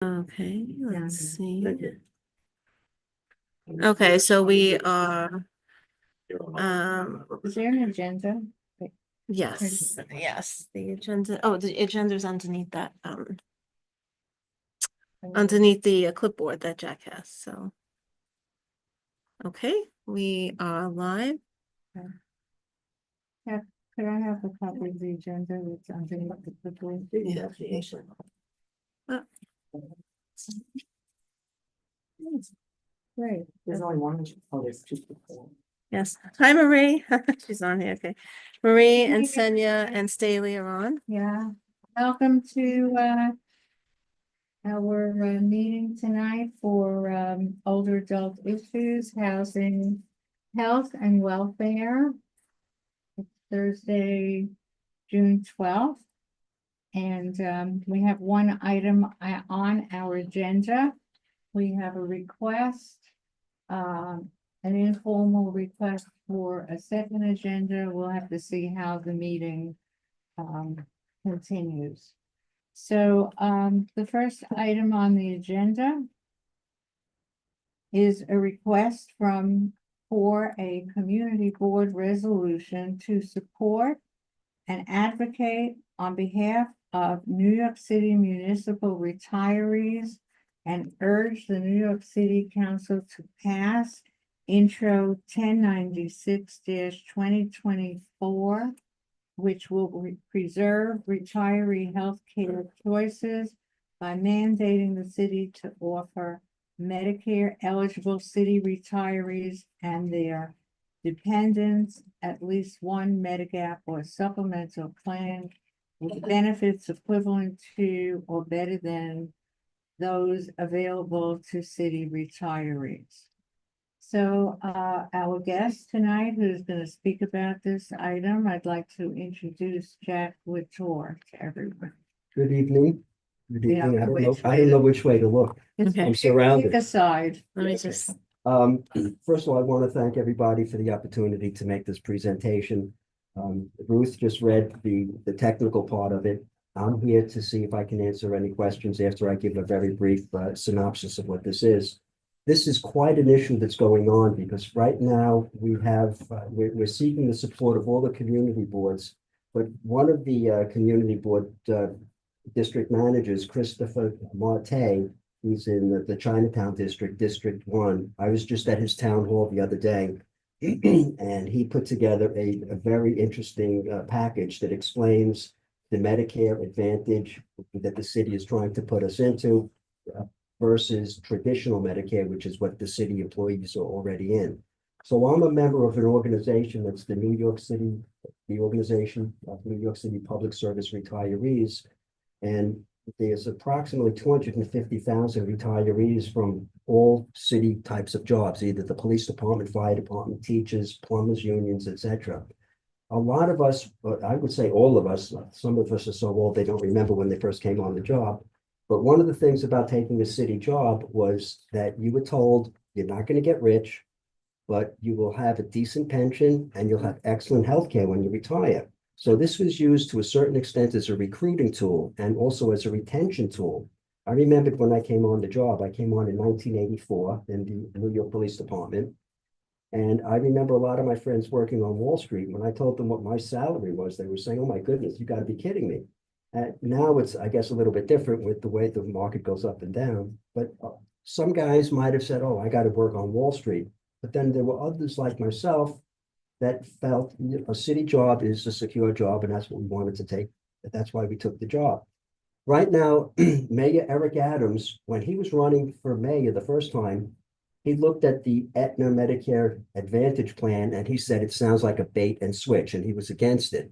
Okay, let's see. Okay, so we are, Is there an agenda? yes, the agenda, oh, the agenda's underneath that, underneath the clipboard that Jack has, so. Okay, we are live. Could I have a copy of the agenda that's underneath the clipboard? Yeah. Great. There's only one. Oh, there's two. Yes, hi Marie, she's on here, okay. Marie and Senya and Staley are on. Yeah, welcome to our meeting tonight for older adult issues, housing, health and welfare. It's Thursday, June 12th. And we have one item on our agenda. We have a request, an informal request for a second agenda. We'll have to see how the meeting continues. So the first item on the agenda is a request for a community board resolution to support and advocate on behalf of New York City municipal retirees and urge the New York City Council to pass Intro 1096-2024, which will preserve retiree health care choices by mandating the city to offer Medicare eligible city retirees and their dependents at least one Medigap or supplemental plan with benefits equivalent to or better than those available to city retirees. So our guest tonight who's going to speak about this item, I'd like to introduce Jack Whittor to everyone. Good evening. Good Yeah, evening. I don't know which way to look. Okay. I'm surrounded. Pick a side. Let me just, First of all, I want to thank everybody for the opportunity to make this presentation. Ruth just read the technical part of it. I'm here to see if I can answer any questions after I give a very brief synopsis of what this is. This is quite an issue that's going on because right now we're seeking the support of all the community boards, but one of the community board district managers, Christopher Marte, he's in the Chinatown district, District 1. I was just at his town hall the other day, and he put together a very interesting package that explains the Medicare Advantage that the city is trying to put us into versus traditional Medicare, which is what the city employees are already in. So I'm a member of an organization that's the Organization of New York City Public Service Retirees, and there's approximately 250,000 retirees from all city types of jobs, either the police department, fire department, teachers, plumbers, unions, etc. A lot of us, I would say all of us, some of us are so old they don't remember when they first came on the job. But one of the things about taking a city job was that you were told you're not going to get rich, but you will have a decent pension and you'll have excellent health care when you retire. So this was used to a certain extent as a recruiting tool and also as a retention tool. I remembered when I came on the job, I came on in 1984 in the New York Police Department. And I remember a lot of my friends working on Wall Street. When I told them what my salary was, they were saying, oh my goodness, you got to be kidding me. Now it's, I guess, a little bit different with the way the market goes up and down. But some guys might have said, oh, I got to work on Wall Street. But then there were others like myself that felt a city job is a secure job, and that's what we wanted to take. That's why we took the job. Right now, Mayor Eric Adams, when he was running for mayor the first time, he looked at the Aetna Medicare Advantage plan and he said it sounds like a bait and switch, and he was against it.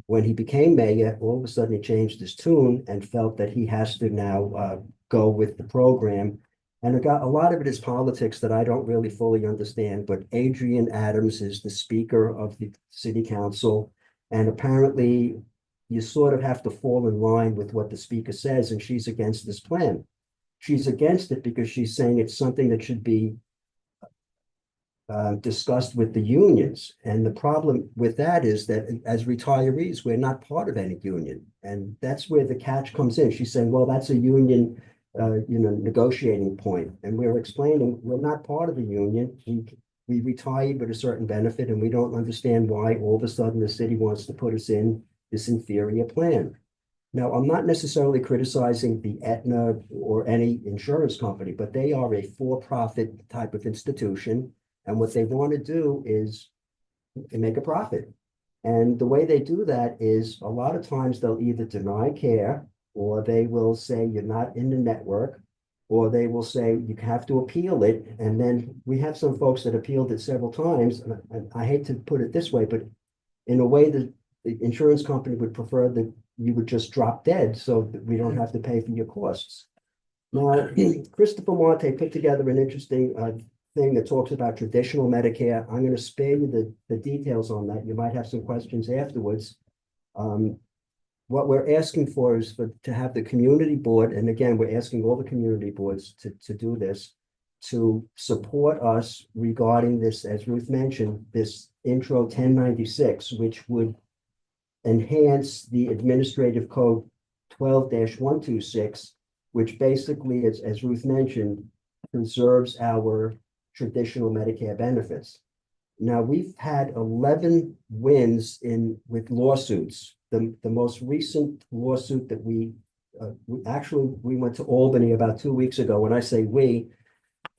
When he became mayor, all of a sudden he changed his tune and felt that he has to now go with the program. And it got a lot of it is politics that I don't really fully understand, but Adrienne Adams is the speaker of the city council. And apparently you sort of have to fall in line with what the speaker says, and she's against this plan. She's against it because she's saying it's something that should be discussed with the unions. And the problem with that is that as retirees, we're not part of any union. And that's where the catch comes in. She's saying, well, that's a union negotiating point. And we're explaining, we're not part of the union. We retired with a certain benefit and we don't understand why all of a sudden the city wants to put us in this inferior plan. Now, I'm not necessarily criticizing the Aetna or any insurance company, but they are a for-profit type of institution. And what they want to do is make a profit. And the way they do that is a lot of times they'll either deny care or they will say you're not in the network, or they will say you have to appeal it. And then we have some folks that appealed it several times. And I hate to put it this way, but in a way that the insurance company would prefer that you would just drop dead so that we don't have to pay for your costs. Now, Christopher Monte put together an interesting thing that talks about traditional Medicare. I'm going to spare you the details on that. You might have some questions afterwards. What we're asking for is to have the community board, and again, we're asking all the community boards to do this, to support us regarding this, as Ruth mentioned, this intro 1096, which would enhance the administrative code 12-126, which basically, as Ruth mentioned, preserves our traditional Medicare benefits. Now, we've had 11 wins with lawsuits. The most recent lawsuit that we went to Albany about 2 weeks ago. When I say we,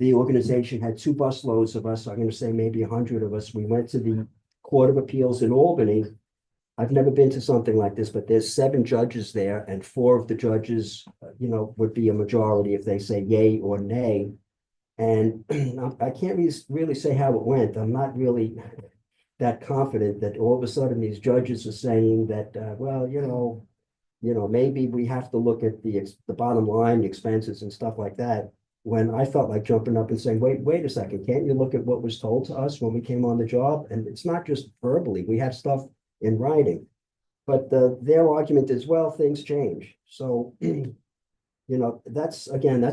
the organization had 2 busloads of us. I'm going to say maybe 100 of us. We went to the Court of Appeals in Albany. I've never been to something like this, but there's 7 judges there, and 4 of the judges, would be a majority if they say yay or nay. And I can't really say how it went. I'm not really that confident that all of a sudden these judges are saying that, maybe we have to look at the bottom line, the expenses and stuff like that. When I felt like jumping up and saying, wait a second, can't you look at what was told to us when we came on the job? And it's not just verbally, we have stuff in writing. But their argument is, well, things change. So, that's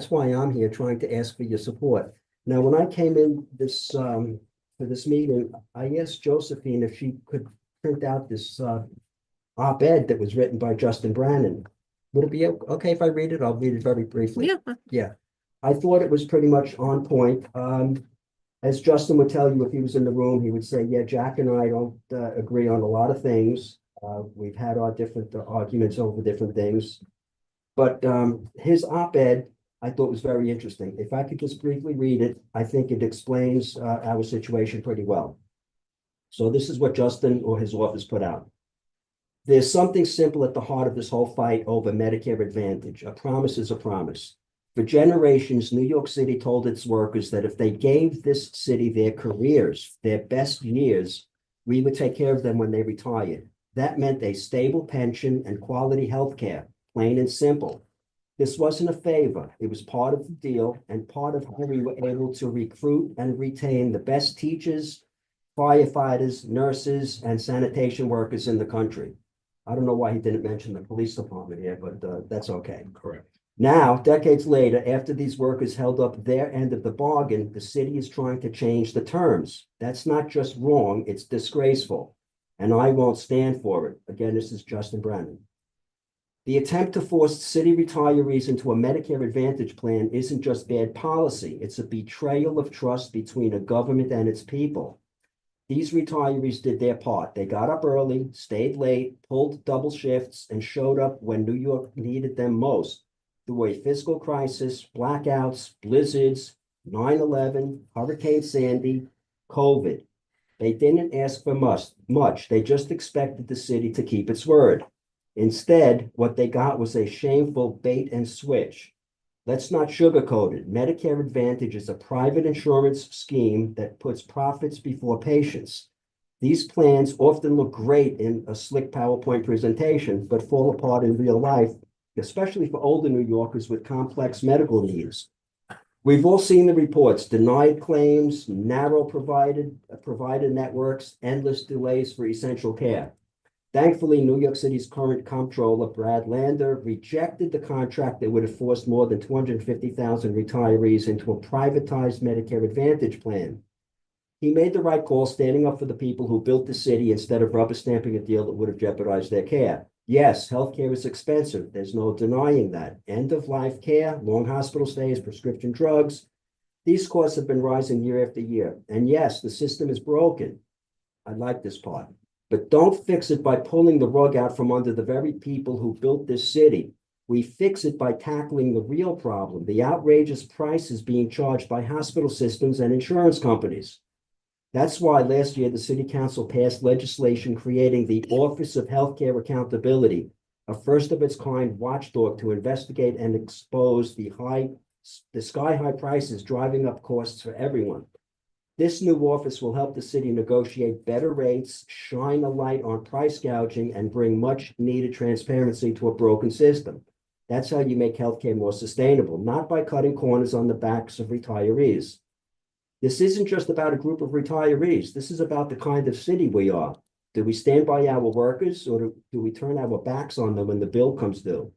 why I'm here trying to ask for your support. Now, when I came in for this meeting, I asked Josephine if she could print out this op-ed that was written by Justin Brannon. Would it be okay if I read it? I'll read it very briefly. Yeah. Yeah. I thought it was pretty much on point. As Justin would tell you, if he was in the room, he would say, yeah, Jack and I don't agree on a lot of things. We've had our different arguments over different things. But his op-ed, I thought was very interesting. If I could just briefly read it, I think it explains our situation pretty well. So this is what Justin or his office put out. There's something simple at the heart of this whole fight over Medicare Advantage. A promise is a promise. For generations, New York City told its workers that if they gave this city their careers, their best years, we would take care of them when they retired. That meant a stable pension and quality health care, plain and simple. This wasn't a favor. It was part of the deal and part of how we were able to recruit and retain the best teachers, firefighters, nurses, and sanitation workers in the country. I don't know why he didn't mention the police department here, but that's okay. Correct. Now, decades later, after these workers held up their end of the bargain, the city is trying to change the terms. That's not just wrong, it's disgraceful. And I won't stand for it. Again, this is Justin Brannon. The attempt to force city retirees into a Medicare Advantage plan isn't just bad policy, it's a betrayal of trust between a government and its people. These retirees did their part. They got up early, stayed late, pulled double shifts, and showed up when New York needed them most. Through a fiscal crisis, blackouts, blizzards, 9/11, Hurricane Sandy, COVID. They didn't ask for much. They just expected the city to keep its word. Instead, what they got was a shameful bait and switch. Let's not sugarcoat it. Medicare Advantage is a private insurance scheme that puts profits before patients. These plans often look great in a slick PowerPoint presentation, but fall apart in real life, especially for older New Yorkers with complex medical needs. We've all seen the reports: denied claims, narrow provider networks, endless delays for essential care. Thankfully, New York City's current comptroller, Brad Lander, rejected the contract that would have forced more than 250,000 retirees into a privatized Medicare Advantage plan. He made the right call, standing up for the people who built the city instead of rubber stamping a deal that would have jeopardized their care. Yes, healthcare is expensive. There's no denying that. End-of-life care, long hospital stays, prescription drugs. These costs have been rising year after year. And yes, the system is broken. I like this part. But don't fix it by pulling the rug out from under the very people who built this city. We fix it by tackling the real problem, the outrageous prices being charged by hospital systems and insurance companies. That's why last year the city council passed legislation creating the Office of Healthcare Accountability, a first of its kind watchdog to investigate and expose the sky-high prices driving up costs for everyone. This new office will help the city negotiate better rates, shine a light on price gouging, and bring much needed transparency to a broken system. That's how you make healthcare more sustainable, not by cutting corners on the backs of retirees. This isn't just about a group of retirees. This is about the kind of city we are. Do we stand by our workers, or do we turn our backs on them when the bill comes due?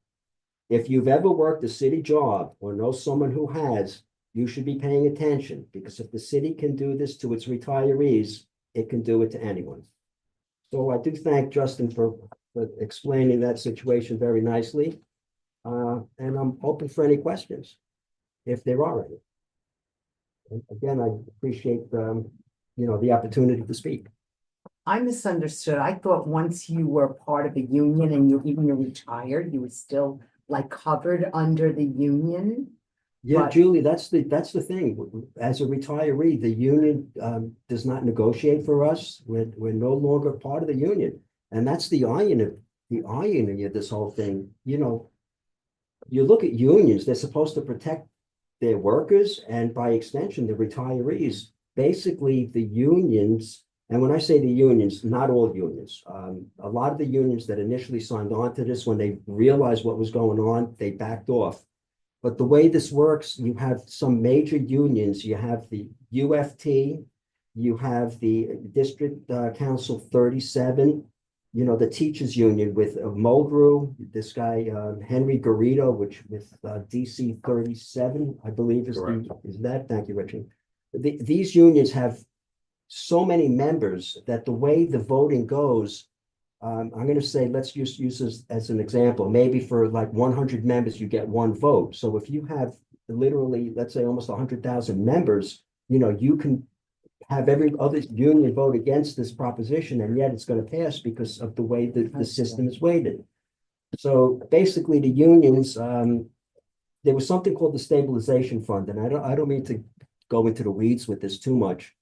If you've ever worked a city job or know someone who has, you should be paying attention, because if the city can do this to its retirees, it can do it to anyone. So I do thank Justin for explaining that situation very nicely. And I'm open for any questions, if there are any. And again, I appreciate the opportunity to speak. I misunderstood. I thought once you were part of a union and you're retired, you were still like covered under the union. Yeah, But- Julie, that's the thing. As a retiree, the union does not negotiate for us. We're no longer part of the union. And that's the irony of this whole thing. You look at unions, they're supposed to protect their workers and by extension, the retirees. Basically, the unions, and when I say the unions, not all unions, a lot of the unions that initially signed on to this, when they realized what was going on, they backed off. But the way this works, you have some major unions. You have the UFT, you have the District Council 37, the teachers union with Mulgrew, this guy, Henry Garrido, which with DC 37, I believe is that. Thank you, Richard. These unions have so many members that the way the voting goes, I'm going to say, let's use this as an example. Maybe for like 100 members, you get one vote. So if you have literally, let's say, almost 100,000 members, you can have every other union vote against this proposition, and yet it's going to pass because of the way that the system is weighted. So basically, the unions, there was something called the stabilization fund, and I don't mean to go into the weeds with this too much.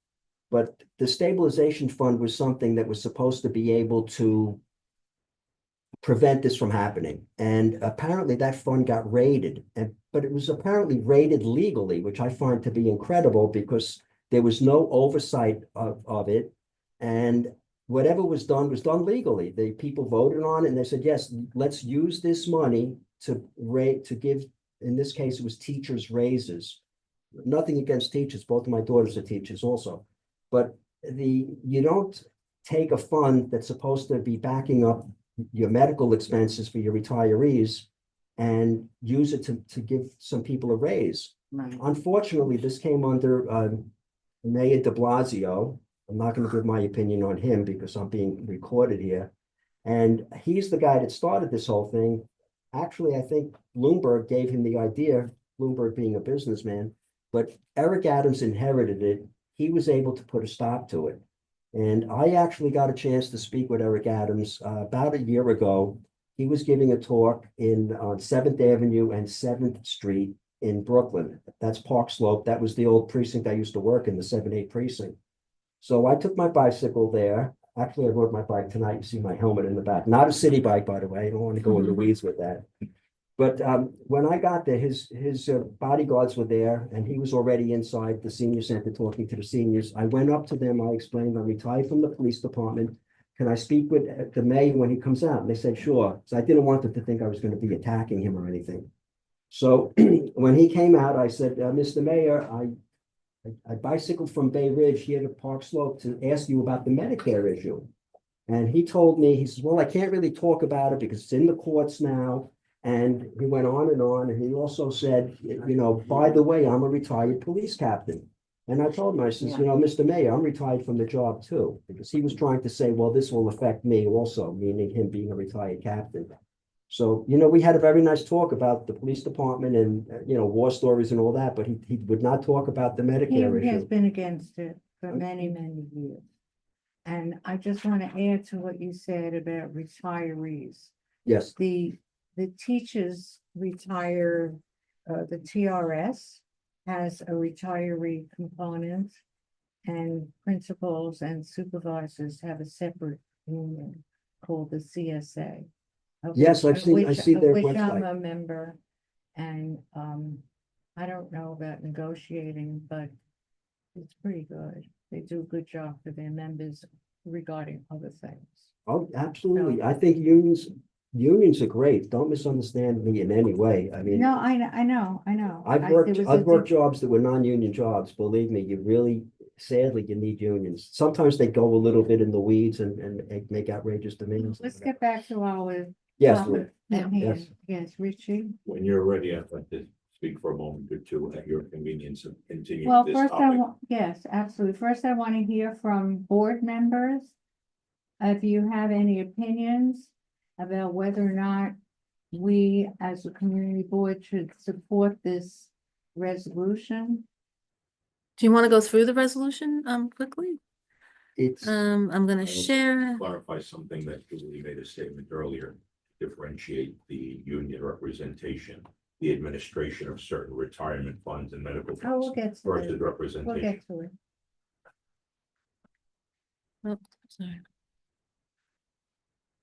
But the stabilization fund was something that was supposed to be able to prevent this from happening. And apparently that fund got raided, but it was apparently raided legally, which I find to be incredible because there was no oversight of it. And whatever was done legally. The people voted on it and they said, yes, let's use this money to give, in this case, it was teachers' raises. Nothing against teachers. Both of my daughters are teachers also. But you don't take a fund that's supposed to be backing up your medical expenses for your retirees and use it to give some people a raise. Right. Unfortunately, this came under Mayor de Blasio. I'm not going to give my opinion on him because I'm being recorded here. And he's the guy that started this whole thing. Actually, I think Bloomberg gave him the idea, Bloomberg being a businessman, but Eric Adams inherited it. He was able to put a stop to it. And I actually got a chance to speak with Eric Adams about a year ago. He was giving a talk on 7th Avenue and 7th Street in Brooklyn. That's Park Slope. That was the old precinct I used to work in, the 7-8 precinct. So I took my bicycle there. Actually, I rode my bike tonight. You see my helmet in the back. Not a city bike, by the way. I don't want to go in the weeds with that. But when I got there, his bodyguards were there, and he was already inside the senior center talking to the seniors. I went up to them. I explained, I'm retired from the police department. Can I speak with the mayor when he comes out? And they said, sure. So I didn't want them to think I was going to be attacking him or anything. So when he came out, I said, Mr. Mayor, I bicycled from Bay Ridge here to Park Slope to ask you about the Medicare issue. And he told me, he says, well, I can't really talk about it because it's in the courts now. And he went on. And he also said, by the way, I'm a retired police captain. And I told him, I says, Yeah. you know, Mr. Mayor, I'm retired from the job too, because he was trying to say, well, this will affect me also, meaning him being a retired captain. So, you know, we had a very nice talk about the police department and, you know, war stories and all that, but he would not talk about the Medicare He has issue. been against it for many, many years. And I just want to add to what you said about retirees. Yes, The teachers retire, the TRS has a retiree component. And principals and supervisors have a separate union called the CSA. of Yes, which- I've of seen- I which- see of their which I'm website. a member, and, I don't know about negotiating, but it's pretty good. They do a good job for their members regarding other things. oh, absolutely. I think unions are great. Don't misunderstand me in any way. I mean, No, I know. I've there was a I've worked diff- jobs that were non-union jobs. Believe me, you really, sadly, you need unions. Sometimes they go a little bit in the weeds and make outrageous demands. Let's get back to our Yes, topic at Yeah. hand. Yes. Yes, Richie. When you're ready, I'd like to speak for a moment or two at your convenience and continue Well, this first I topic. want, yes, absolutely. First, I want to hear from board members. If you have any opinions about whether or not we, as a community board, should support this resolution. Do you want to go through the resolution, quickly? it's, I'm gonna I will share. Clarify something that Julie made a statement earlier, differentiate the union representation, the administration of certain retirement funds and medical Oh, we'll funds get to versus it. We'll representation. get to it. Oh, sorry.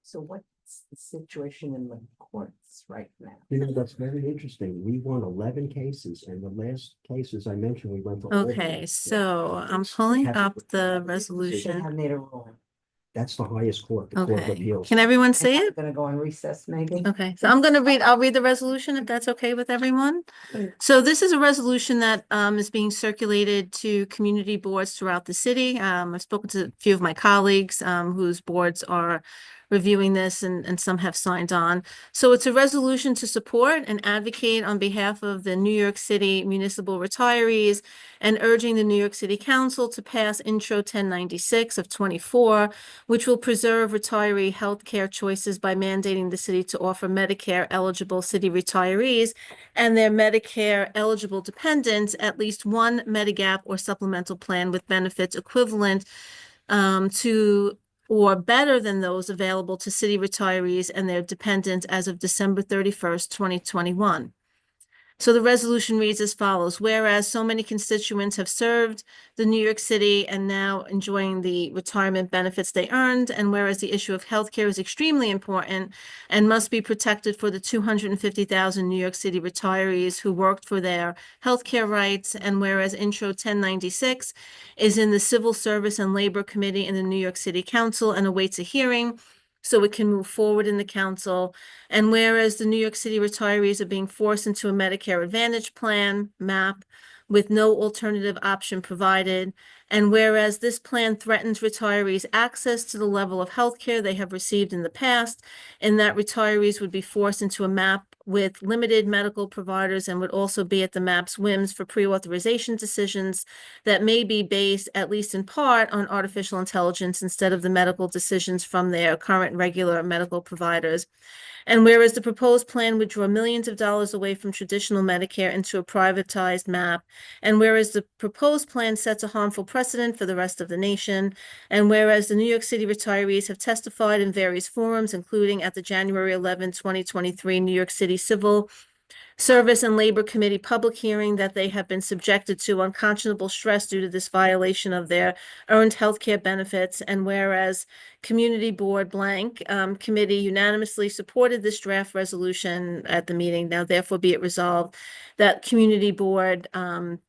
So what's the situation in the courts right now? you know, that's very interesting. We won 11 cases and the last cases I mentioned, we went to. all of them. Okay, so I'm pulling Have- up the They resolution. have made a ruling. That's the highest court, the Court of Okay, Appeals. can everyone And see I'm it? gonna go on recess, maybe. Okay, so I'll read the resolution if that's okay with everyone. Please. So this is a resolution that is being circulated to community boards throughout the city. I've spoken to a few of my colleagues whose boards are reviewing this and some have signed on. So it's a resolution to support and advocate on behalf of the New York City municipal retirees and urging the New York City Council to pass Intro 1096 of 24, which will preserve retiree health care choices by mandating the city to offer Medicare eligible city retirees and their Medicare eligible dependents at least one Medigap or supplemental plan with benefits equivalent to or better than those available to city retirees and their dependents as of December 31st, 2021. So the resolution reads as follows: whereas so many constituents have served the New York City and now enjoying the retirement benefits they earned, and whereas the issue of healthcare is extremely important and must be protected for the 250,000 New York City retirees who worked for their healthcare rights, and whereas Intro 1096 is in the Civil Service and Labor Committee in the New York City Council and awaits a hearing so it can move forward in the council. And whereas the New York City retirees are being forced into a Medicare Advantage plan, MAP, with no alternative option provided, and whereas this plan threatens retirees' access to the level of health care they have received in the past, and that retirees would be forced into a MAP with limited medical providers and would also be at the MAP's whims for pre-authorization decisions that may be based, at least in part, on artificial intelligence instead of the medical decisions from their current regular medical providers. And whereas the proposed plan would draw millions of dollars away from traditional Medicare into a privatized MAP, and whereas the proposed plan sets a harmful precedent for the rest of the nation, and whereas the New York City retirees have testified in various forums, including at the January 11, 2023 New York City Civil Service and Labor Committee public hearing, that they have been subjected to unconscionable stress due to this violation of their earned healthcare benefits, and whereas Community Board blank committee unanimously supported this draft resolution at the meeting, now therefore be it resolved that Community Board 10,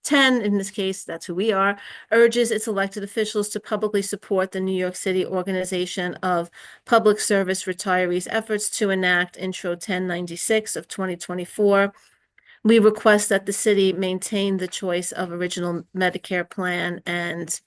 in this case, that's who we are, urges its elected officials to publicly support the New York City Organization of Public Service Retirees' efforts to enact Intro 1096 of 2024. We request that the city maintain the choice of original Medicare plan and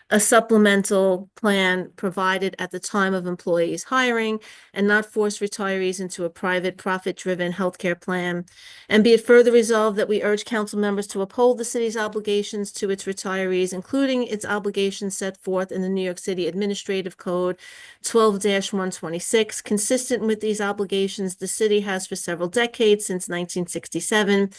a supplemental plan provided at the time of employees hiring and not force retirees into a private profit-driven healthcare plan. And be it further resolved that we urge council members to uphold the city's obligations to its retirees, including its obligations set forth in the New York City Administrative Code 12-126. Consistent with these obligations, the city has for several decades, since 1967,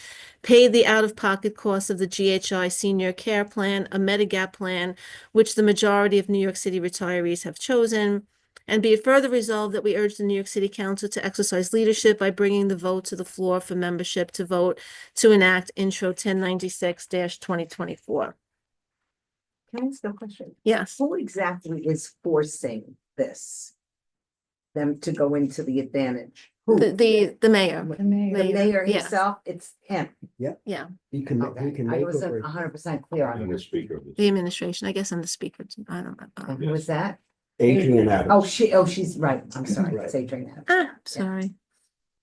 paid the out-of-pocket costs of the GHI Senior Care Plan, a Medigap plan, which the majority of New York City retirees have chosen. And be it further resolved that we urge the New York City Council to exercise leadership by bringing the vote to the floor for membership to vote to enact Intro 1096-2024. Can I ask a question? Yes. Who exactly is forcing this? Them to go into the advantage? Who? The mayor. The mayor. The mayor Yes. himself? It's him. Yeah, He can, he Okay, can I make or wasn't break. 100% clear on And the that. speaker of the this. administration. I guess I'm the speaker. I don't know. And who is that? Adrian Oh, Adams. she's right. I'm sorry. Right. It's Adrian Adams. Sorry.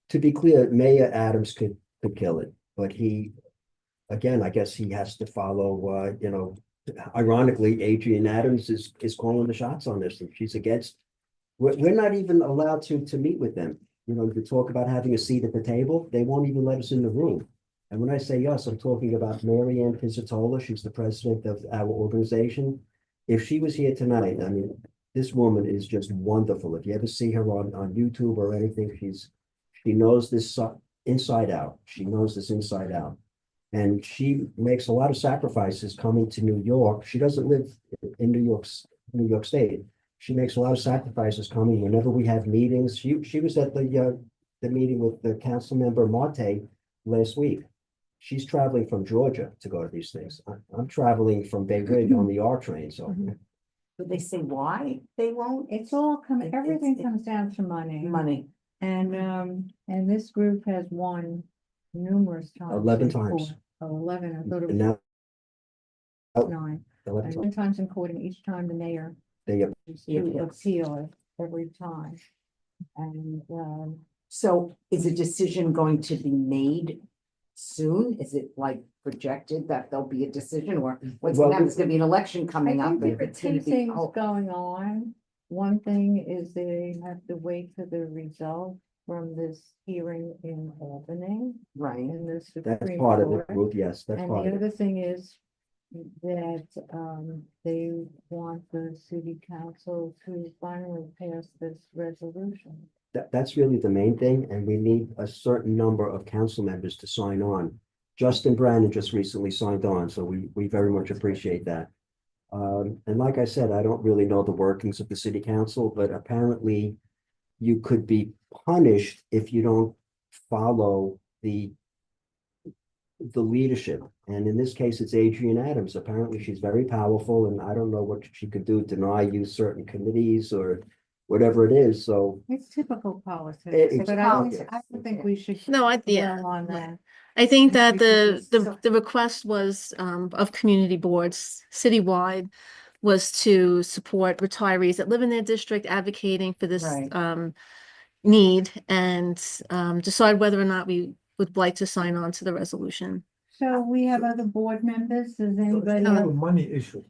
To be clear, Mayor Adams could kill it, but he, again, I guess he has to follow, ironically, Adrian Adams is calling the shots on this, and she's against. We're not even allowed to meet with them. To talk about having a seat at the table, they won't even let us in the room. And when I say us, I'm talking about Mary Ann Pizzatola. She's the president of our organization. If she was here tonight, I mean, this woman is just wonderful. If you ever see her on YouTube or anything, she knows this inside out. She knows this inside out. And she makes a lot of sacrifices coming to New York. She doesn't live in New York State. She makes a lot of sacrifices coming whenever we have meetings. She was at the meeting with the council member Marte last week. She's traveling from Georgia to go to these things. I'm traveling from Bay Ridge on the R train, so. Did they say why they won't? It's all coming, It's- everything it's- comes down to money. Money. And this group has won numerous times. 11 in court. times. Oh, 11, I thought it And was now 9. 11 11 times in court, and each time the mayor they used to appeal it every time. And, So is a decision going to be made soon? Is it like projected that there'll be a decision, or what's Well, gonna happen? There's gonna be an election coming I up. think and there are it's gonna two be- things oh, going on. One thing is they have to wait for the result from this hearing in Albany Right. in the that's Supreme part of it, Court. Ruth. Yes, that's And part the of it. other thing is that they want the city council to finally pass this resolution. That's really the main thing, and we need a certain number of council members to sign on. Justin Brandon just recently signed on, so we very much appreciate that. And like I said, I don't really know the workings of the city council, but apparently you could be punished if you don't follow the leadership. And in this case, it's Adrian Adams. Apparently, she's very powerful, and I don't know what she could do, deny you certain committees or whatever it is. So It's typical politics, It's but politics. I don't think we should. No, yeah. dwell on that. I think that We can the just- the request was of community boards citywide was to support retirees that live in their district, advocating for this Right. need, and decide whether or not we would like to sign on to the resolution. So we have other board members, does So it's anybody? kind of a money issue.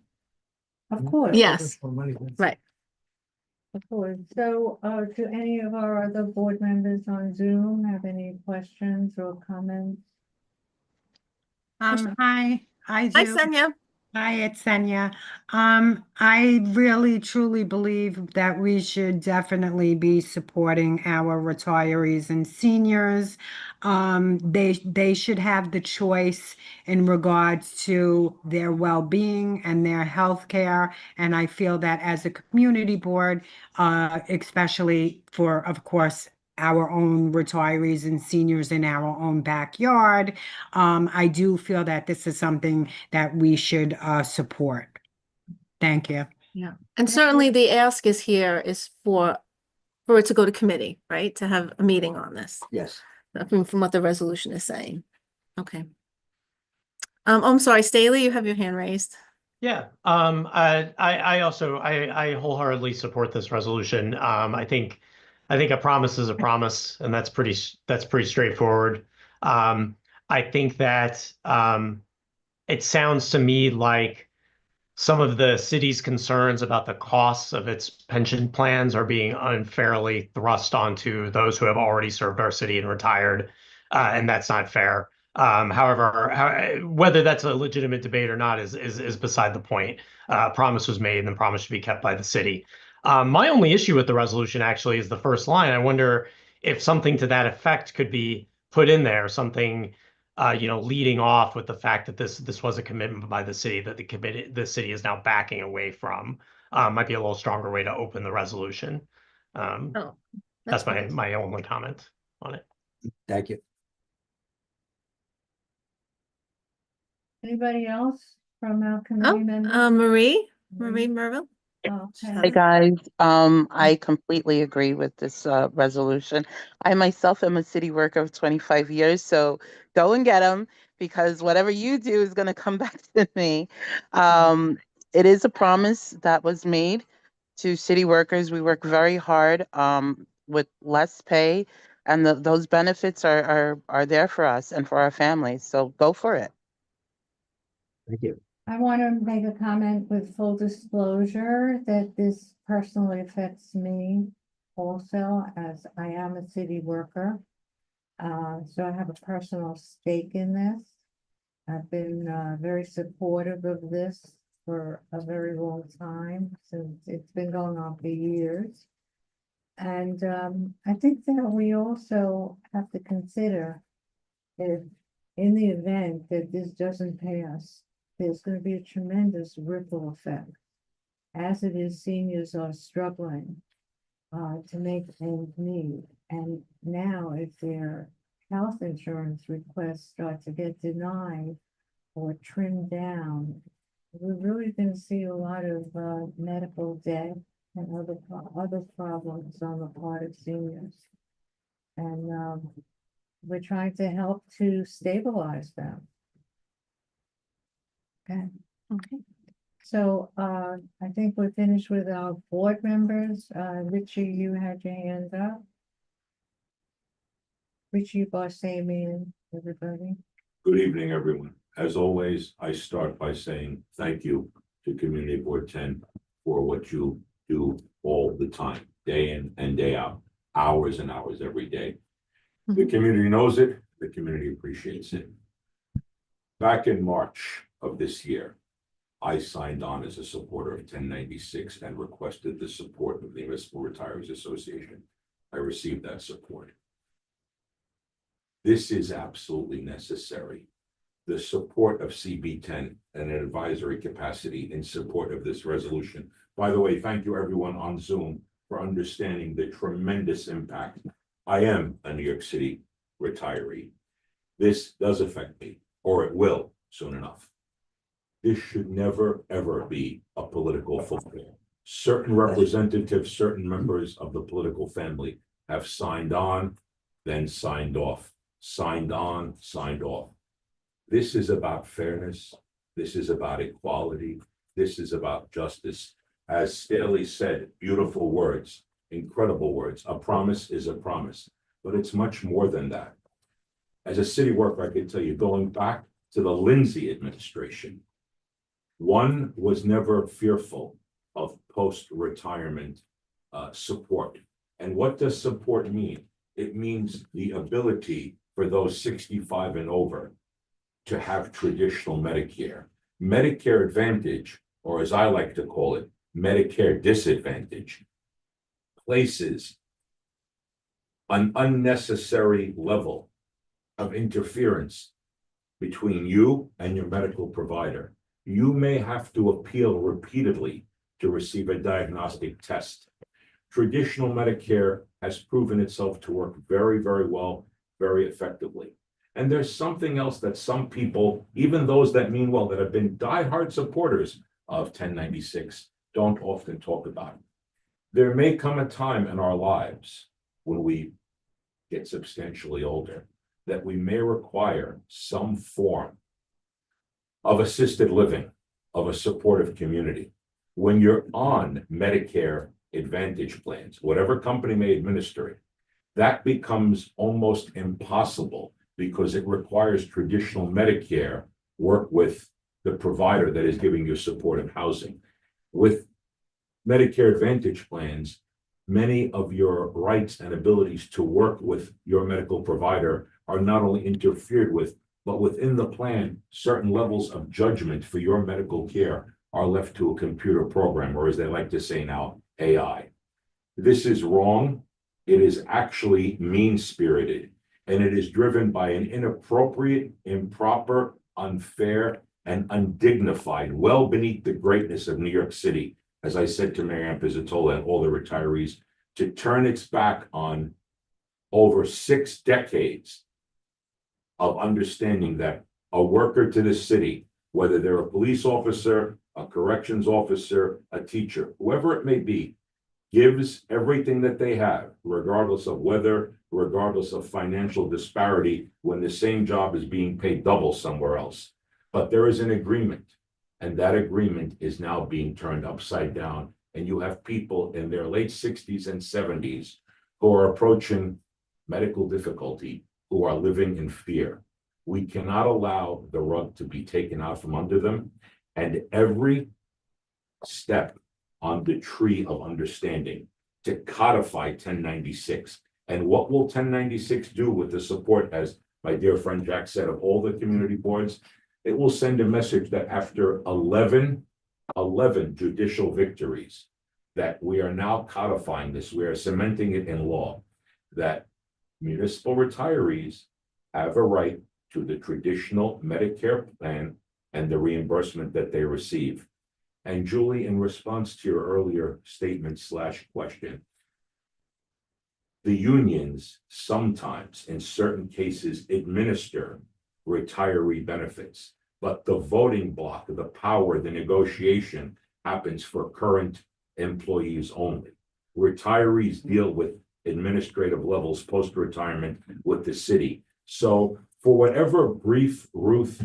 Of course. Yes. For money. Right. Of course. So, do any of our other board members on Zoom have any questions or comments? Hi, I Hi, do. Senya. Hi, it's Senya. I really truly believe that we should definitely be supporting our retirees and seniors. They should have the choice in regards to their well-being and their health care. And I feel that as a community board, especially for, of course, our own retirees and seniors in our own backyard, I do feel that this is something that we should support. Thank you. Yeah. And certainly the ask is here is for it to go to committee, right? To have a meeting on this, yes, from what the resolution is saying. Okay. I'm sorry, Staley, you have your hand raised. Yeah, I also wholeheartedly support this resolution. I think a promise is a promise, and that's pretty straightforward. I think that it sounds to me like some of the city's concerns about the costs of its pension plans are being unfairly thrust onto those who have already served our city and retired, and that's not fair. However, whether that's a legitimate debate or not is beside the point. Promise was made, and the promise should be kept by the city. My only issue with the resolution actually is the first line. I wonder if something to that effect could be put in there, something leading off with the fact that this was a commitment by the city that the city is now backing away from. Might be a little stronger way to open the resolution. Oh, That's my fine. my only comment on it. Thank you. Anybody else from our Oh, committee members? Marie Merville? Okay. Hey guys, I completely agree with this resolution. I myself am a city worker of 25 years, so go and get them because whatever you do is going to come back to me. It is a promise that was made to city workers. We work very hard with less pay, and those benefits are there for us and for our families. So go for it. Thank you. I want to make a comment with full disclosure that this personally affects me also, as I am a city worker. So I have a personal stake in this. I've been very supportive of this for a very long time, since it's been going on for years. And I think that we also have to consider if, in the event that this doesn't pass, there's going to be a tremendous ripple effect. As it is, seniors are struggling to make ends meet. And now if their health insurance requests start to get denied or trimmed down, we're really going to see a lot of medical debt and other problems on the part of seniors. And we're trying to help to stabilize them. Okay. Okay. So, I think we're finished with our board members. Richie, you had your hand up. Richie, Barsamian, everybody. Good evening, everyone. As always, I start by saying thank you to Community Board 10 for what you do all the time, day in and day out, hours and hours every day. The community knows it, the community appreciates it. Back in March of this year, I signed on as a supporter of 1096 and requested the support of the Municipal Retirees Association. I received that support. This is absolutely necessary. The support of CB10 and an advisory capacity in support of this resolution. By the way, thank you everyone on Zoom for understanding the tremendous impact. I am a New York City retiree. This does affect me, or it will soon enough. This should never, ever be a political football. Certain representatives, certain members of the political family have signed on, then signed off, signed on, signed off. This is about fairness. This is about equality. This is about justice. As Staley said, beautiful words, incredible words. A promise is a promise, but it's much more than that. As a city worker, I can tell you, going back to the Lindsay administration, one was never fearful of post-retirement support. And what does support mean? It means the ability for those 65 and over to have traditional Medicare. Medicare Advantage, or as I like to call it, Medicare Disadvantage, places an unnecessary level of interference between you and your medical provider. You may have to appeal repeatedly to receive a diagnostic test. Traditional Medicare has proven itself to work very, very well, very effectively. And there's something else that some people, even those that mean well, that have been diehard supporters of 1096, don't often talk about. There may come a time in our lives when we get substantially older that we may require some form of assisted living, of a supportive community. When you're on Medicare Advantage plans, whatever company may administer it, that becomes almost impossible because it requires traditional Medicare work with the provider that is giving you supportive housing. With Medicare Advantage plans, many of your rights and abilities to work with your medical provider are not only interfered with, but within the plan, certain levels of judgment for your medical care are left to a computer program, or as they like to say now, AI. This is wrong. It is actually mean-spirited, and it is driven by an inappropriate, improper, unfair, and undignified, well beneath the greatness of New York City, as I said to Marianne Pizzatola and all the retirees, to turn its back on over 6 decades of understanding that a worker to this city, whether they're a police officer, a corrections officer, a teacher, whoever it may be, gives everything that they have, regardless of weather, regardless of financial disparity, when the same job is being paid double somewhere else. But there is an agreement, and that agreement is now being turned upside down. And you have people in their late 60s and 70s who are approaching medical difficulty, who are living in fear. We cannot allow the rug to be taken out from under them. And every step on the tree of understanding to codify 1096. And what will 1096 do with the support, as my dear friend Jack said, of all the community boards? It will send a message that after 11 judicial victories, that we are now codifying this, we are cementing it in law, that municipal retirees have a right to the traditional Medicare plan and the reimbursement that they receive. And Julie, in response to your earlier statement / question, the unions sometimes, in certain cases, administer retiree benefits, but the voting block, the power, the negotiation happens for current employees only. Retirees deal with administrative levels post-retirement with the city. So for whatever brief, Ruth,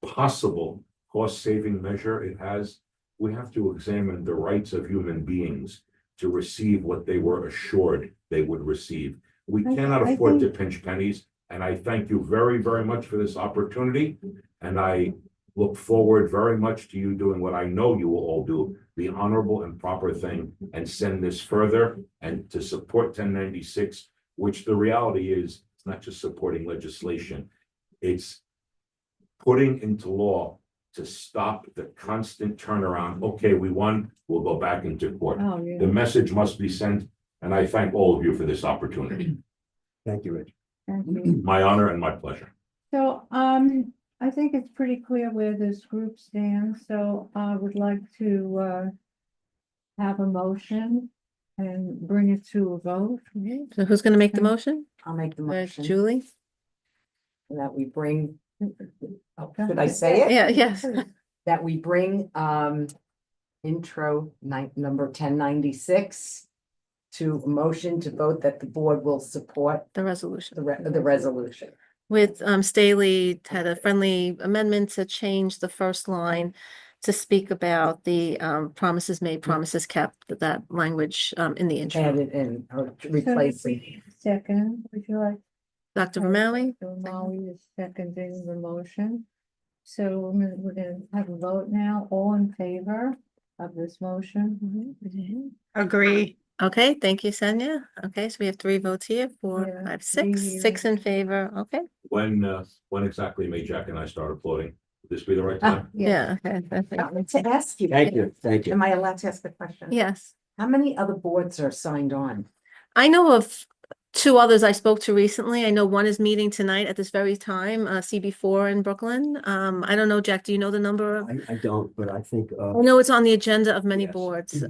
possible cost-saving measure it has, we have to examine the rights of human beings to receive what they were assured they would receive. We cannot afford to pinch pennies, and I thank you very, very much for this opportunity. And I look forward very much to you doing what I know you will all do, the honorable and proper thing, and send this further and to support 1096, which the reality is, it's not just supporting legislation, it's putting into law to stop the constant turnaround. Okay, we won, we'll go back into court. Oh, yeah. The message must be sent, and I thank all of you for this opportunity. Thank you, Rich. Thank you. My honor and my pleasure. So, I think it's pretty clear where this group stands, so I would like to, have a motion and bring it to a vote. So who's gonna make the Okay. motion? I'll make the motion Julie? that we bring, oh, should I say it? Yeah, yes. That we bring, number 1096 to a motion to vote that the board will support The resolution. the resolution. With Staley had a friendly amendment to change the first line to speak about the promises made, promises kept, that language in the intro. Added in or replacing. Second, would you like? Dr. Romali? So Molly is seconding the motion. So we're gonna have a vote now, all in favor of this motion? Agree. Okay, thank you, Senya. Okay, so we have 3 votes here, 4, Yeah, 5, 3 6, here. 6 in favor. Okay, When exactly may Jack and I start applauding? Would this be the right Ah, time? yeah, okay. I wanted to ask you. Thank you. Am I allowed to ask a question? Yes. How many other boards are signed on? I know of 2 others I spoke to recently. I know one is meeting tonight at this very time, CB4 in Brooklyn. I don't know, Jack, do you know the number of? I don't, but I think, I know it's on the agenda of many Yes. boards,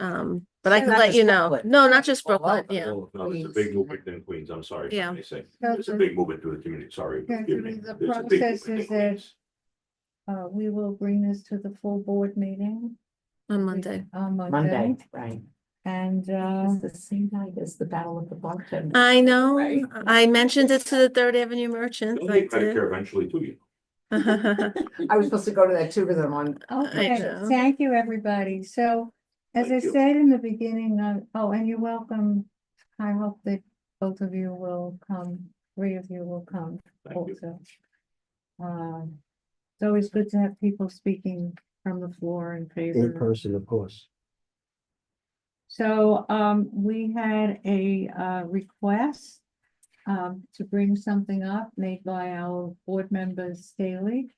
but I So can not let just you know. Brooklyn. No, not just All Brooklyn, over. yeah. Oh, no, it's a big movement in Queens. I'm sorry. Yeah. I say. Okay. It's a big movement to the community. Sorry. Yeah, Forgive me. the There's a big process movement in is that- Queens. We will bring this to the full board meeting. On Monday. On Monday, right? And, It's the same night as the Battle of the Bartenders. I know, Right. I mentioned it to the Third Avenue merchants. You'll I need did. Medicare eventually too, you. I was supposed to go to that too, because I'm on. okay, know. thank you, everybody. So, as I Thank you. said in the beginning, and you're welcome. I hope that both of you will come, 3 of you will come Thank you. also. It's always good to have people speaking from the floor in favor. In person, of course. So, we had a, request, to bring something up made by our board member Staley.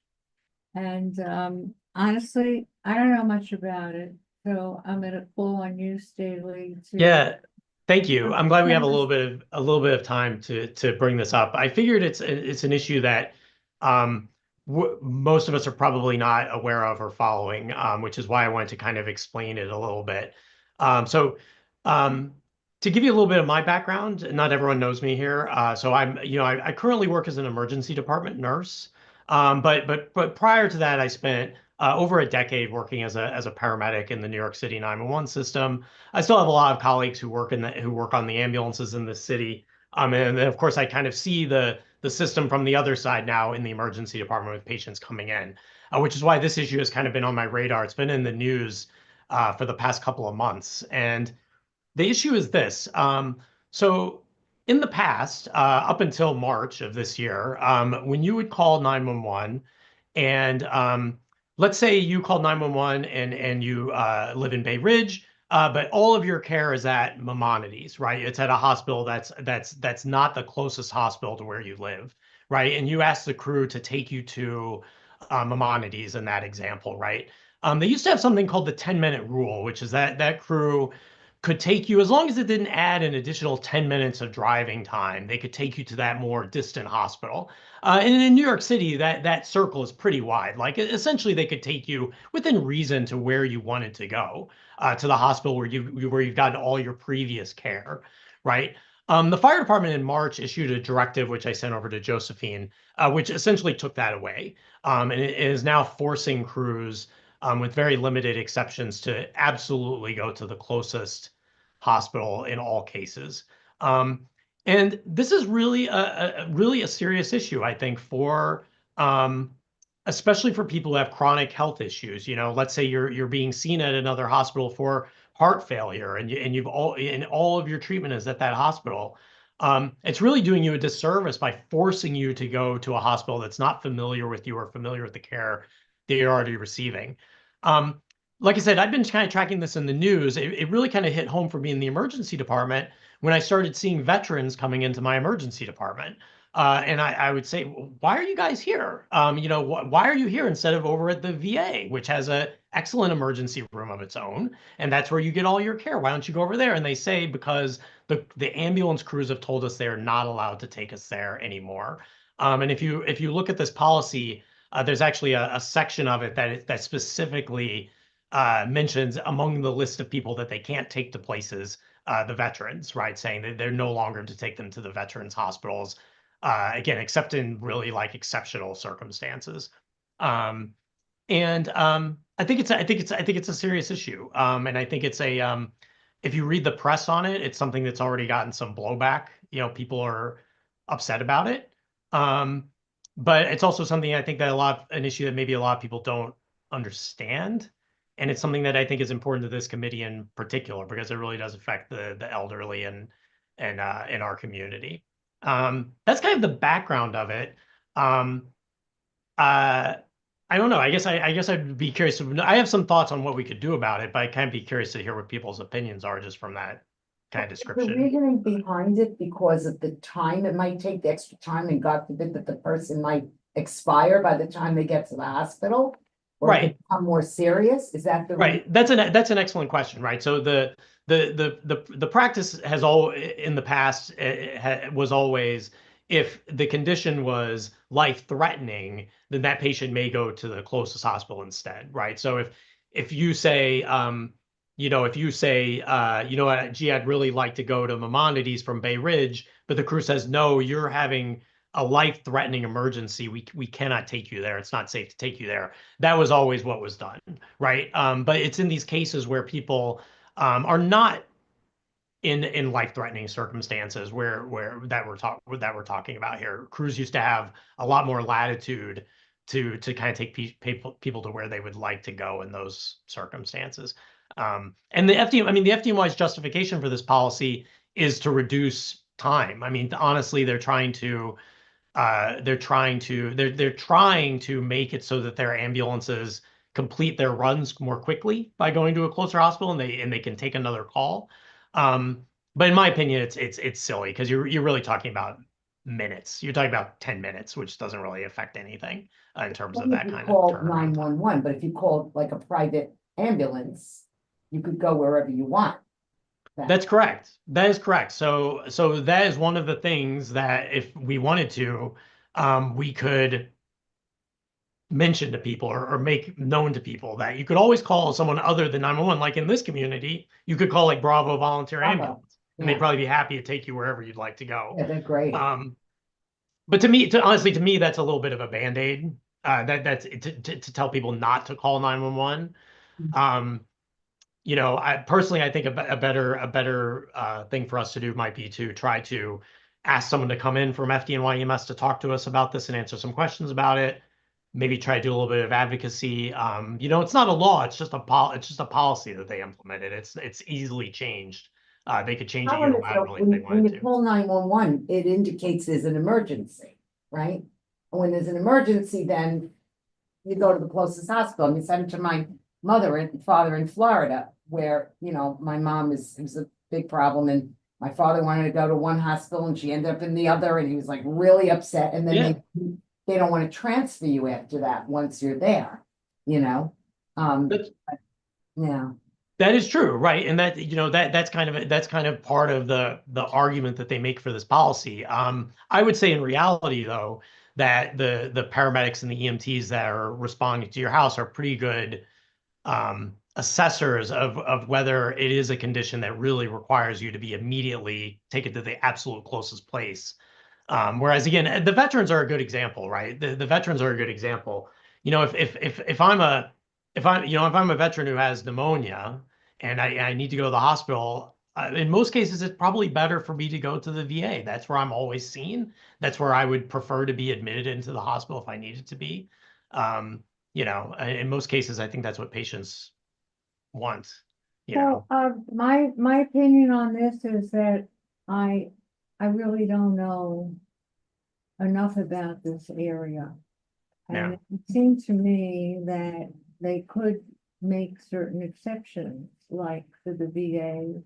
And, honestly, I don't know much about it, so I'm gonna call on you, Staley, to. Yeah, thank you. I'm glad we have a Tell us. little bit of time to bring this up. I figured it's an issue that most of us are probably not aware of or following, which is why I wanted to kind of explain it a little bit. So to give you a little bit of my background, not everyone knows me here. So I currently work as an emergency department nurse. But prior to that, I spent over a decade working as a paramedic in the New York City 911 system. I still have a lot of colleagues who work on the ambulances in the city. And then of course I kind of see the system from the other side now in the emergency department with patients coming in, which is why this issue has kind of been on my radar. It's been in the news for the past couple of months. And the issue is this. So in the past, up until March of this year, when you would call 911 and let's say you called 911 and you live in Bay Ridge, but all of your care is at Maimonides, right? It's at a hospital that's not the closest hospital to where you live, right? And you ask the crew to take you to Maimonides in that example, right? They used to have something called the 10-minute rule, which is that crew could take you, as long as it didn't add an additional 10 minutes of driving time, they could take you to that more distant hospital. And in New York City, that circle is pretty wide. Like essentially, they could take you within reason to where you wanted to go, to the hospital where you've gotten all your previous care, right? The fire department in March issued a directive, which I sent over to Josephine, which essentially took that away, and it is now forcing crews, with very limited exceptions, to absolutely go to the closest hospital in all cases. And this is really really a serious issue, I think, for especially for people who have chronic health issues. Let's say you're being seen at another hospital for heart failure, and all of your treatment is at that hospital. It's really doing you a disservice by forcing you to go to a hospital that's not familiar with you or familiar with the care that you're already receiving. Um, like I said, I've been kind of tracking this in the news. It really kind of hit home for me in the emergency department when I started seeing veterans coming into my emergency department. And I would say, "Well, why are you guys here? Why are you here instead of over at the VA, which has an excellent emergency room of its own, and that's where you get all your care? Why don't you go over there?" And they say, because the ambulance crews have told us they are not allowed to take us there anymore. And if you look at this policy, there's actually a section of it that specifically mentions among the list of people that they can't take to places, the veterans, right? Saying that they're no longer to take them to the veterans hospitals, again, except in really like exceptional circumstances. And I think it's a serious issue. And I think it's if you read the press on it, it's something that's already gotten some blowback. People are upset about it. But it's also something I think that an issue that maybe a lot of people don't understand. And it's something that I think is important to this committee in particular, because it really does affect the elderly and in our community. That's kind of the background of it. Um, uh, I don't know. I guess I'd be curious. I have some thoughts on what we could do about it, but I kind of be curious to hear what people's opinions are just from that kind of The description. reasoning behind it, because of the time it might take, the extra time, and God forbid that the person might expire by the time they get to the hospital. Or Right. become more serious, is that the? Right. That's an excellent question, right? So the practice has all in the past was always, if the condition was life-threatening, then that patient may go to the closest hospital instead, right? So if you say gee, I'd really like to go to Maimonides from Bay Ridge, but the crew says, no, you're having a life-threatening emergency. We cannot take you there. It's not safe to take you there. That was always what was done, right? But it's in these cases where people are not in life-threatening circumstances where that we're talking about here. Crews used to have a lot more latitude to kind of take people to where they would like to go in those circumstances. And the FDNY's justification for this policy is to reduce time. I mean, honestly, they're trying to they're trying to make it so that their ambulances complete their runs more quickly by going to a closer hospital, and they can take another call. But in my opinion, it's silly because you're really talking about minutes. You're talking about 10 minutes, which doesn't really affect anything in terms of Only if that you kind of call turnaround time. 911, but if you called like a private ambulance, you could go wherever you want. That's correct. That is correct. So that is one of the things that if we wanted to, we could mention to people or make known to people that you could always call someone other than 911. Like in this community, you could call like Bravo Volunteer Bravo. Ambulance, and they'd Yeah. probably be happy to take you wherever you'd like to go. Yeah, they're great. But honestly, to me, that's a little bit of a band-aid. That's to tell people not to call 911. I think a better thing for us to do might be to try to ask someone to come in from FDNY EMS to talk to us about this and answer some questions about it. Maybe try to do a little bit of advocacy. It's not a law; it's just a policy that they implemented. It's easily changed. They could change it Problem is, though, unilaterally if they when wanted you to. call 911, it indicates there's an emergency, right? And when there's an emergency, then you go to the closest hospital. And you send it to my mother and father in Florida, where, my mom it was a big problem, and my father wanted to go to one hospital and she ended up in the other, and he was like really upset. And then Yeah. they don't want to transfer you after that once you're there, That's- yeah. That is true, right? And that's kind of part of the argument that they make for this policy. I would say in reality, though, that the paramedics and the EMTs that are responding to your house are pretty good assessors of whether it is a condition that really requires you to be immediately taken to the absolute closest place. Whereas again, the veterans are a good example, right? The veterans are a good example. If I'm a veteran who has pneumonia and I need to go to the hospital, in most cases, it's probably better for me to go to the VA. That's where I'm always seen. That's where I would prefer to be admitted into the hospital if I needed to be. In most cases, I think that's what patients want. So, my opinion on this is that I really don't know enough about this area. And Yeah. it seemed to me that they could make certain exceptions, like for the VA.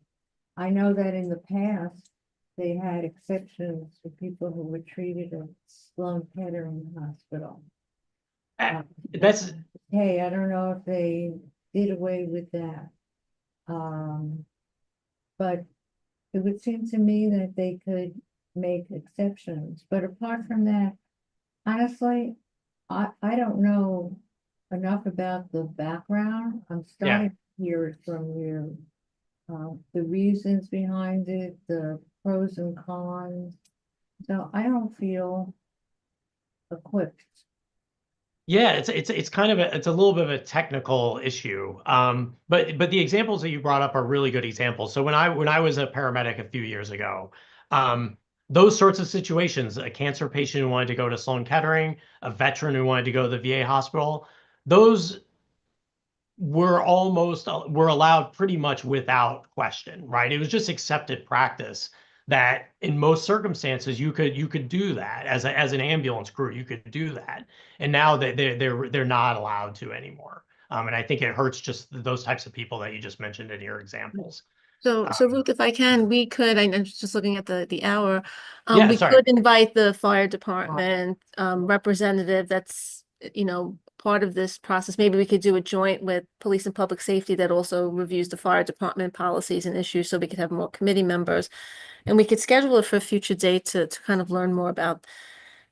I know that in the past, they had exceptions for people who were treated at Sloan Kettering Hospital. That's Hey, I don't know if they did away with that. But it would seem to me that they could make exceptions, but apart from that, honestly, I don't know enough about the background. I'm starting to hear it from you. The reasons behind it, the pros and cons. So I don't feel equipped. Yeah, it's kind of it's a little bit of a technical issue. But the examples that you brought up are really good examples. So when I was a paramedic a few years ago, those sorts of situations, a cancer patient who wanted to go to Sloan Kettering, a veteran who wanted to go to the VA hospital, those were allowed pretty much without question, right? It was just accepted practice that in most circumstances you could do that as an ambulance crew, you could do that. And now that they're not allowed to anymore. And I think it hurts just those types of people that you just mentioned in your examples. So Ruth, if I can, we could, I'm just looking at the hour. Yeah, We sorry. could invite the fire department representative that's, part of this process. Maybe we could do a joint with police and public safety that also reviews the fire department policies and issues, so we could have more committee members. And we could schedule it for a future date to kind of learn more about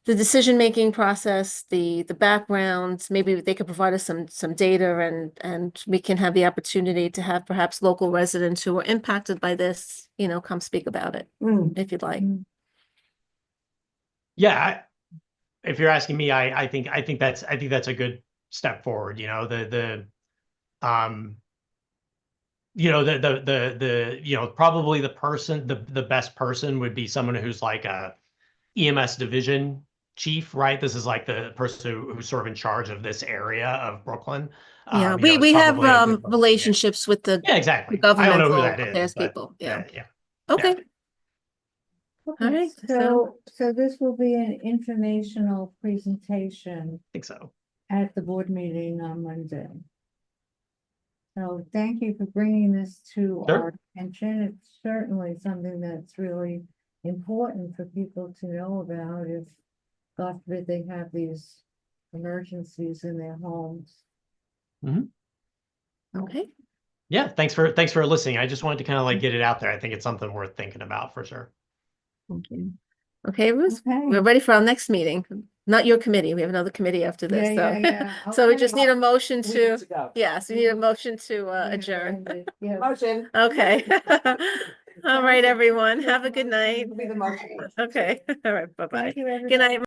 the decision-making process, the backgrounds. Maybe they could provide us some data, and we can have the opportunity to have perhaps local residents who are impacted by this, come speak about it, if you'd like. Yeah, if you're asking me, I think that's a good step forward. Probably the best person would be someone who's like a EMS division chief, right? This is like the person who's sort of in charge of this area of Brooklyn. Yeah, It's we have probably a good person, yeah. relationships with the Yeah, exactly. I don't know who governmental that is, affairs but people. Yeah. yeah. Okay. Okay, right, so this will be an informational presentation I think so. at the board meeting on Monday. So thank you for bringing this to Sure. our attention. It's certainly something that's really important for people to know about if, God forbid, they have these emergencies in their homes. okay. Yeah, thanks for listening. I just wanted to kind of like get it out there. I think it's something worth thinking about for sure. Thank you. Okay, Ruth, Okay. we're ready for our next meeting. Not your committee. We have another committee after this, Yeah, so. yeah. So we just Okay. need a motion We need to, go. yes, we need a motion to Yeah, adjourn. yeah. Motion. Okay. All right, everyone. Have a good night. Be the motion. Okay, all right, bye-bye. Thank you, everybody. Good night.